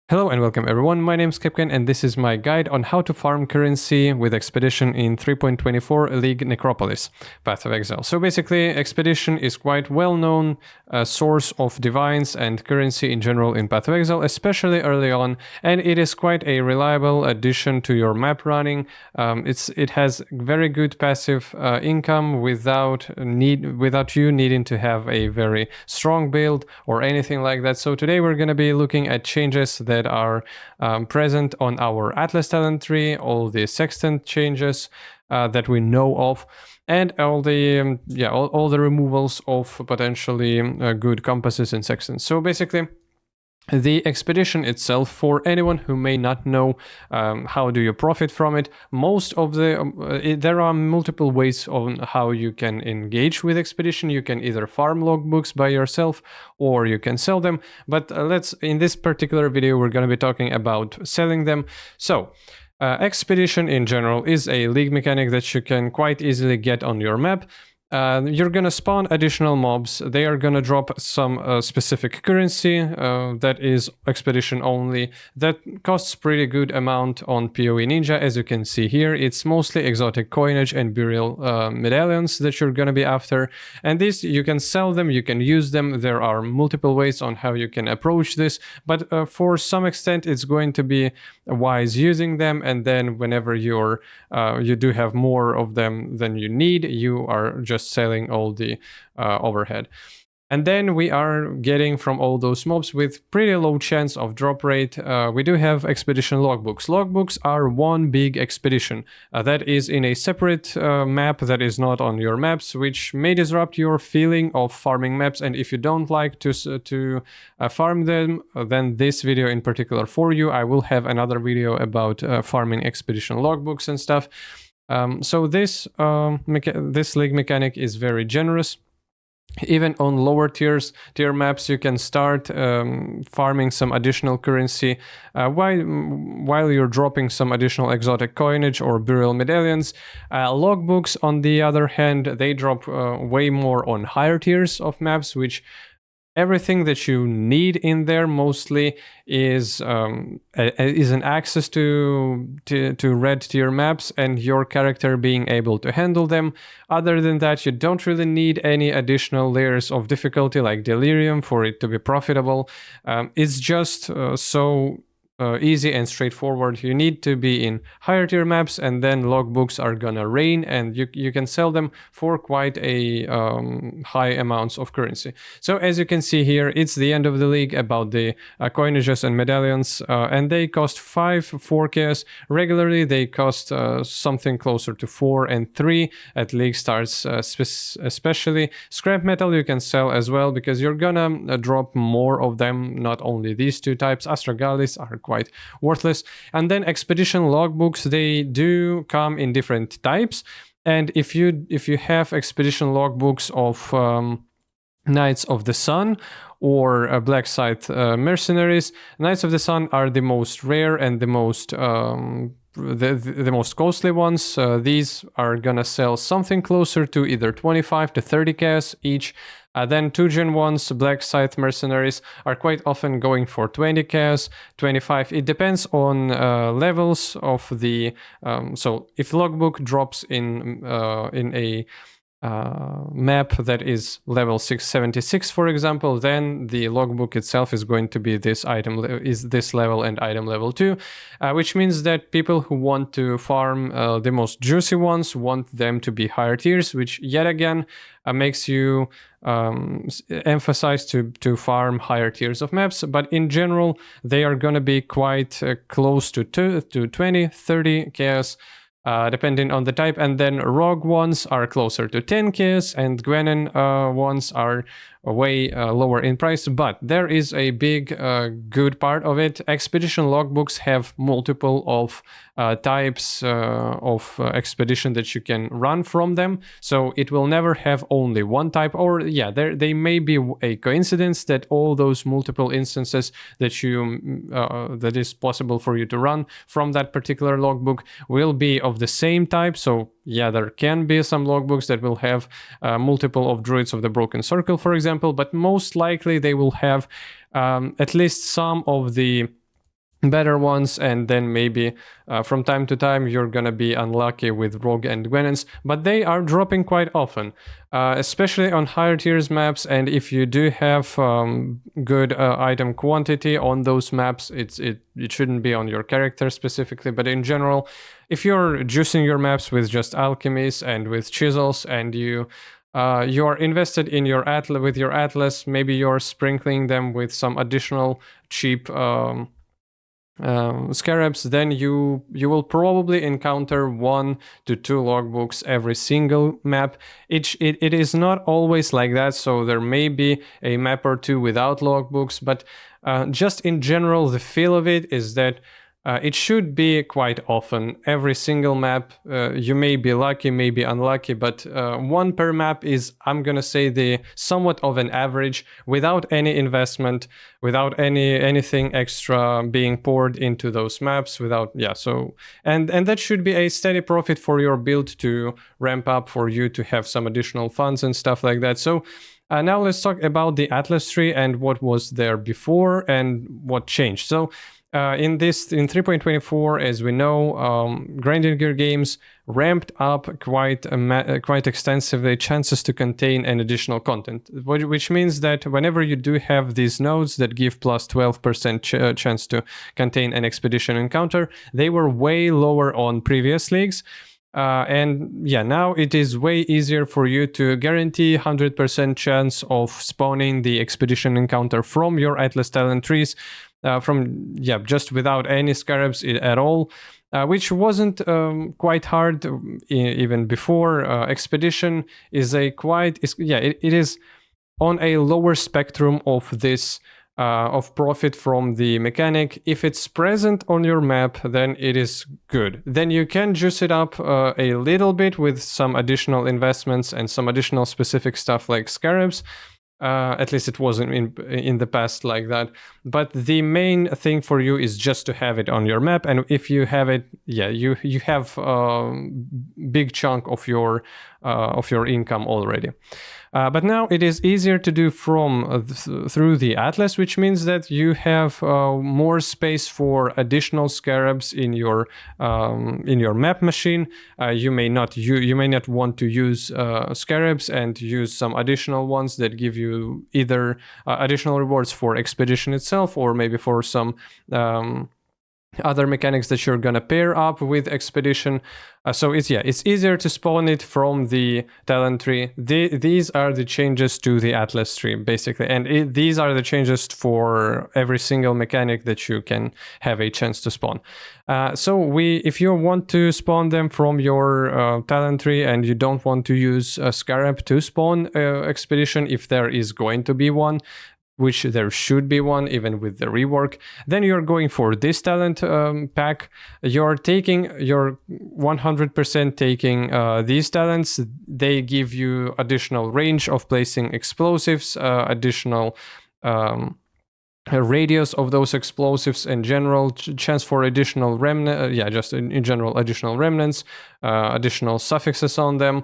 Hello and welcome everyone, my name is Kipken and this is my guide on how to farm currency with Expedition in 3.24 League Necropolis, Path of Exile. So basically, Expedition is quite well-known source of divines and currency in general in Path of Exile, especially early on, and it is quite a reliable addition to your map running. It has very good passive income without you needing to have a very strong build or anything like that. So today we're going to be looking at changes that are present on our Atlas talent tree, all the sextant changes that we know of, and all the all the removals of potentially good compasses and sextants. So basically, the expedition itself, for anyone who may not know how do you profit from it, most of there are multiple ways on how you can engage with expedition. You can either farm logbooks by yourself or you can sell them, but in this particular video we're going to be talking about selling them. So expedition in general is a league mechanic that you can quite easily get on your map. You're gonna spawn additional mobs. They are gonna drop some specific currency that is expedition only. That costs pretty good amount on PoE Ninja, as you can see here. It's mostly exotic coinage and burial medallions that you're gonna be after. And this, you can sell them, you can use them. There are multiple ways on how you can approach this, but for some extent it's going to be wise using them. And then whenever you do have more of them than you need, you are just selling all the overhead. And then we are getting from all those mobs with pretty low chance of drop rate. We do have expedition logbooks. Logbooks are one big expedition that is in a separate map that is not on your maps, which may disrupt your feeling of farming maps. And if you don't like to farm them, then this video in particular for you. I will have another video about farming expedition logbooks and stuff. So this league mechanic is very generous. Even on lower tier maps, you can start farming some additional currency while you're dropping some additional exotic coinage or burial medallions. Logbooks, on the other hand, they drop way more on higher tiers of maps, which everything that you need in there mostly is an access to red tier maps and your character being able to handle them. Other than that, you don't really need any additional layers of difficulty like Delirium for it to be profitable. It's just so easy and straightforward. You need to be in higher tier maps, and then logbooks are gonna reign, and you can sell them for quite a high amounts of currency. So as you can see here, it's the end of the league about the coinages and medallions, and they cost 4Ks. Regularly they cost something closer to 4 and 3 at league starts, especially. Scrap metal you can sell as well, because you're gonna drop more of them, not only these two types. Astragalis are quite worthless. And then expedition logbooks, they do come in different types, and if you have expedition logbooks of Knights of the Sun or Black Scythe mercenaries, Knights of the Sun are the most rare and the most the most costly ones. These are gonna sell something closer to either 25 to 30k each. Then 2-gen ones, Black Scythe mercenaries, are quite often going for 20k, 25. It depends on levels of the. So if logbook drops in a map that is level 676, for example, then the logbook itself is going to be this level and item level 2, which means that people who want to farm the most juicy ones want them to be higher tiers, which yet again makes you emphasize to farm higher tiers of maps. But in general, they are going to be quite close to 20, 30 chaos, depending on the type. And then rogue ones are closer to 10k, and Gwenin ones are way lower in price. But there is a big good part of it. Expedition logbooks have multiple of types of expedition that you can run from them, so it will never have only one type. Or yeah, they may be a coincidence that all those multiple instances that that is possible for you to run from that particular logbook will be of the same type. So yeah, there can be some logbooks that will have multiple of Druids of the Broken Circle, for example, but most likely they will have at least some of the better ones, and then maybe from time to time you're gonna be unlucky with Rogue and Gwenons, but they are dropping quite often, especially on higher tiers maps. And if you do have good item quantity on those maps, it shouldn't be on your character specifically, but in general, if you're juicing your maps with just alchemies and with chisels, and you are invested in your atlas with your atlas, maybe you're sprinkling them with some additional cheap scarabs, then you will probably encounter 1 to 2 logbooks every single map. It is not always like that, so there may be a map or two without logbooks, but just in general, the feel of it is that it should be quite often. Every single map, you may be lucky, may be unlucky, but 1 per map is, I'm gonna say, the somewhat of an average, without any investment, without anything extra being poured into those maps, without so and that should be a steady profit for your build to ramp up, for you to have some additional funds and stuff like that. So now let's talk about the Atlas tree and what was there before and what changed. So in 3.24, as we know, grinding gear games ramped up quite extensively chances to contain an additional content, which means that whenever you do have these nodes that give plus 12% chance to contain an expedition encounter, they were way lower on previous leagues. And now it is way easier for you to guarantee 100% chance of spawning the expedition encounter from your Atlas talent trees, just without any scarabs at all, which wasn't quite hard even before. Expedition is it is on a lower spectrum of this of profit from the mechanic. If it's present on your map, then it is good. Then you can juice it up a little bit with some additional investments and some additional specific stuff like scarabs. At least it wasn't in the past like that. But the main thing for you is just to have it on your map, and if you have it, you have a big chunk of your income already. But now it is easier to do through the Atlas, which means that you have more space for additional scarabs in your map machine. You may not want to use scarabs and use some additional ones that give you either additional rewards for expedition itself, or maybe for some other mechanics that you're gonna pair up with expedition. So it's easier to spawn it from the talent tree. These are the changes to the Atlas tree, basically, and these are the changes for every single mechanic that you can have a chance to spawn. If you want to spawn them from your talent tree and you don't want to use a scarab to spawn expedition, if there is going to be one, which there should be one even with the rework, then you're going for this talent pack. You're 100% taking these talents. They give you additional range of placing explosives, additional radius of those explosives in general, chance for additional just in general additional remnants, additional suffixes on them.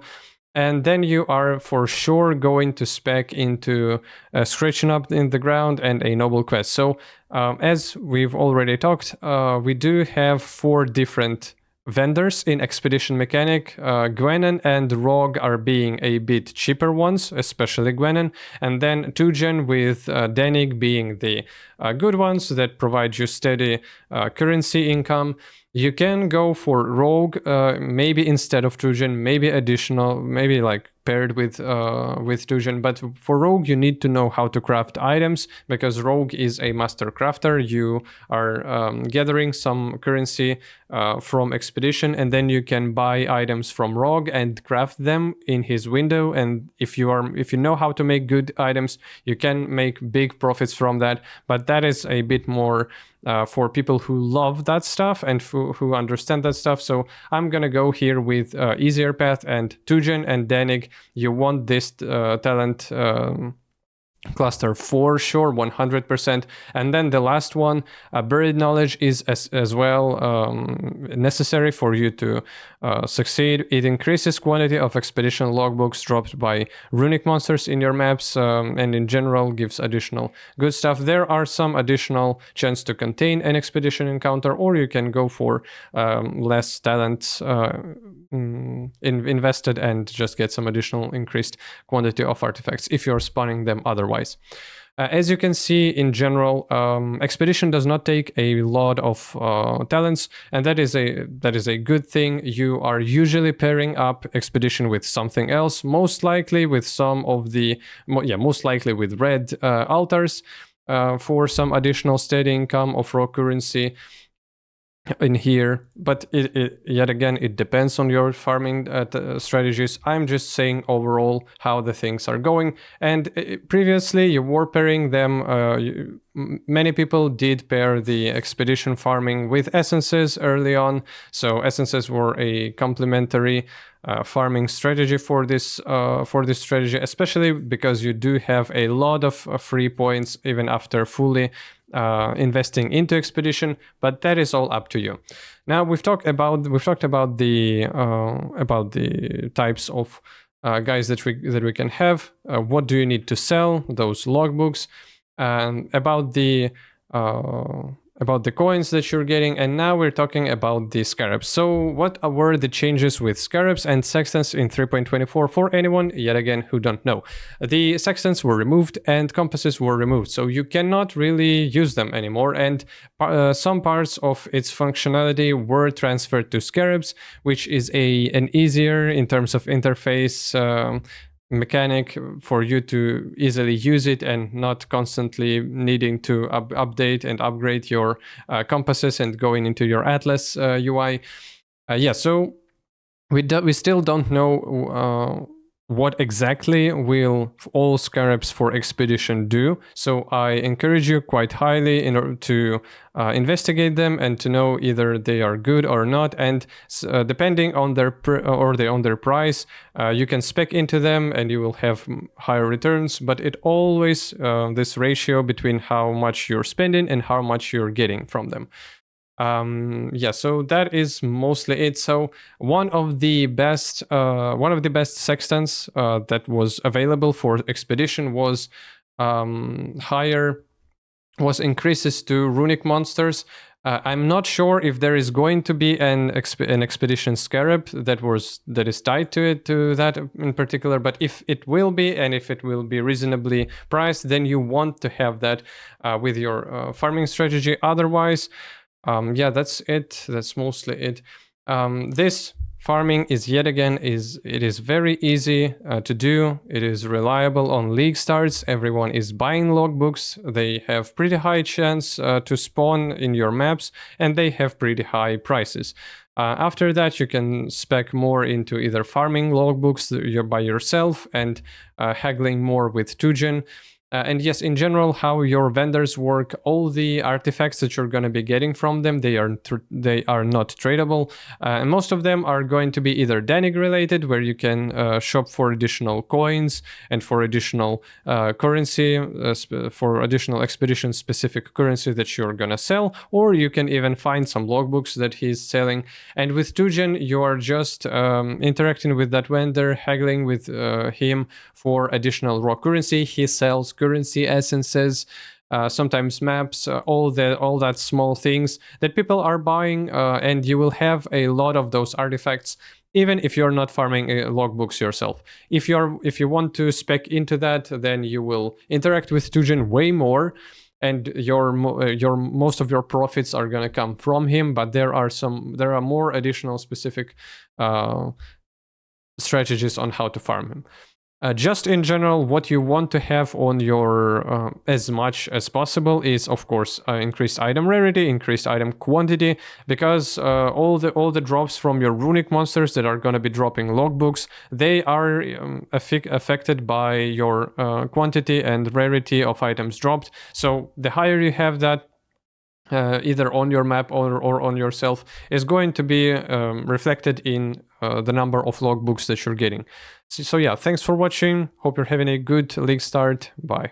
And then you are for sure going to spec into scratching up in the ground and a noble quest. So as we've already talked, we do have 4 different vendors in expedition mechanic. Gwenon and Rogue are being a bit cheaper ones, especially Gwenon, and then 2gen with Denig being the good ones that provide you steady currency income. You can go for Rogue, maybe instead of 2gen, maybe additional, maybe like paired with 2gen. But for Rogue, you need to know how to craft items, because Rogue is a master crafter. You are gathering some currency from expedition, and then you can buy items from Rogue and craft them in his window. And if you know how to make good items, you can make big profits from that. But that is a bit more for people who love that stuff and who understand that stuff. So I'm gonna go here with easier path and 2gen and Denig. You want this talent cluster for sure, 100%. And then the last one, buried knowledge, is as well necessary for you to succeed. It increases quantity of expedition logbooks dropped by runic monsters in your maps, and in general gives additional good stuff. There are some additional chance to contain an expedition encounter, or you can go for less talent invested and just get some additional increased quantity of artifacts if you're spawning them otherwise. As you can see, in general, expedition does not take a lot of talents, and that is a good thing. You are usually pairing up expedition with something else, most likely with most likely with red altars for some additional steady income of raw currency in here. But yet again, it depends on your farming strategies. I'm just saying overall how the things are going. And previously you were pairing them, many people did pair the expedition farming with essences early on, so essences were a complementary farming strategy for this strategy, especially because you do have a lot of free points even after fully investing into expedition. But that is all up to you. Now we've talked about the types of guys that we can have. What do you need to sell? Those logbooks, and about the coins that you're getting. And now we're talking about the Scarabs. So what were the changes with Scarabs and Sextants in 3.24 for anyone, yet again, who don't know? The Sextants were removed and compasses were removed, so you cannot really use them anymore, and some parts of its functionality were transferred to Scarabs, which is an easier in terms of interface mechanic for you to easily use it and not constantly needing to update and upgrade your compasses and going into your Atlas UI. So we still don't know what exactly will all Scarabs for Expedition do. So I encourage you quite highly in order to investigate them and to know either they are good or not. And depending on their price, you can spec into them and you will have higher returns. But it always this ratio between how much you're spending and how much you're getting from them. So that is mostly it. So one of the best sextants that was available for expedition was increases to runic monsters. I'm not sure if there is going to be an expedition scarab that is tied to that in particular, but if it will be, and if it will be reasonably priced, then you want to have that with your farming strategy. Otherwise, that's it. That's mostly it. This farming is very easy to do. It is reliable on league starts. Everyone is buying logbooks. They have pretty high chance to spawn in your maps, and they have pretty high prices. After that, you can spec more into either farming logbooks by yourself and haggling more with Tujen. And yes, in general, how your vendors work, all the artifacts that you're going to be getting from them, they are not tradable. And most of them are going to be either Danig related, where you can shop for additional coins and for additional currency, for additional expedition specific currency that you're going to sell, or you can even find some logbooks that he's selling. And with Tujen, you are just interacting with that vendor, haggling with him for additional raw currency. He sells currency essences, sometimes maps, all that small things that people are buying, and you will have a lot of those artifacts even if you're not farming logbooks yourself. If you want to spec into that, then you will interact with Tujen way more, and your most of your profits are going to come from him. But there are more additional specific strategies on how to farm him. Just in general, what you want to have on your as much as possible is, of course, increased item rarity, increased item quantity, because all the drops from your runic monsters that are going to be dropping logbooks, they are affected by your quantity and rarity of items dropped. So the higher you have that, either on your map or on yourself, is going to be reflected in the number of logbooks that you're getting. So yeah, thanks for watching. Hope you're having a good league start. Bye.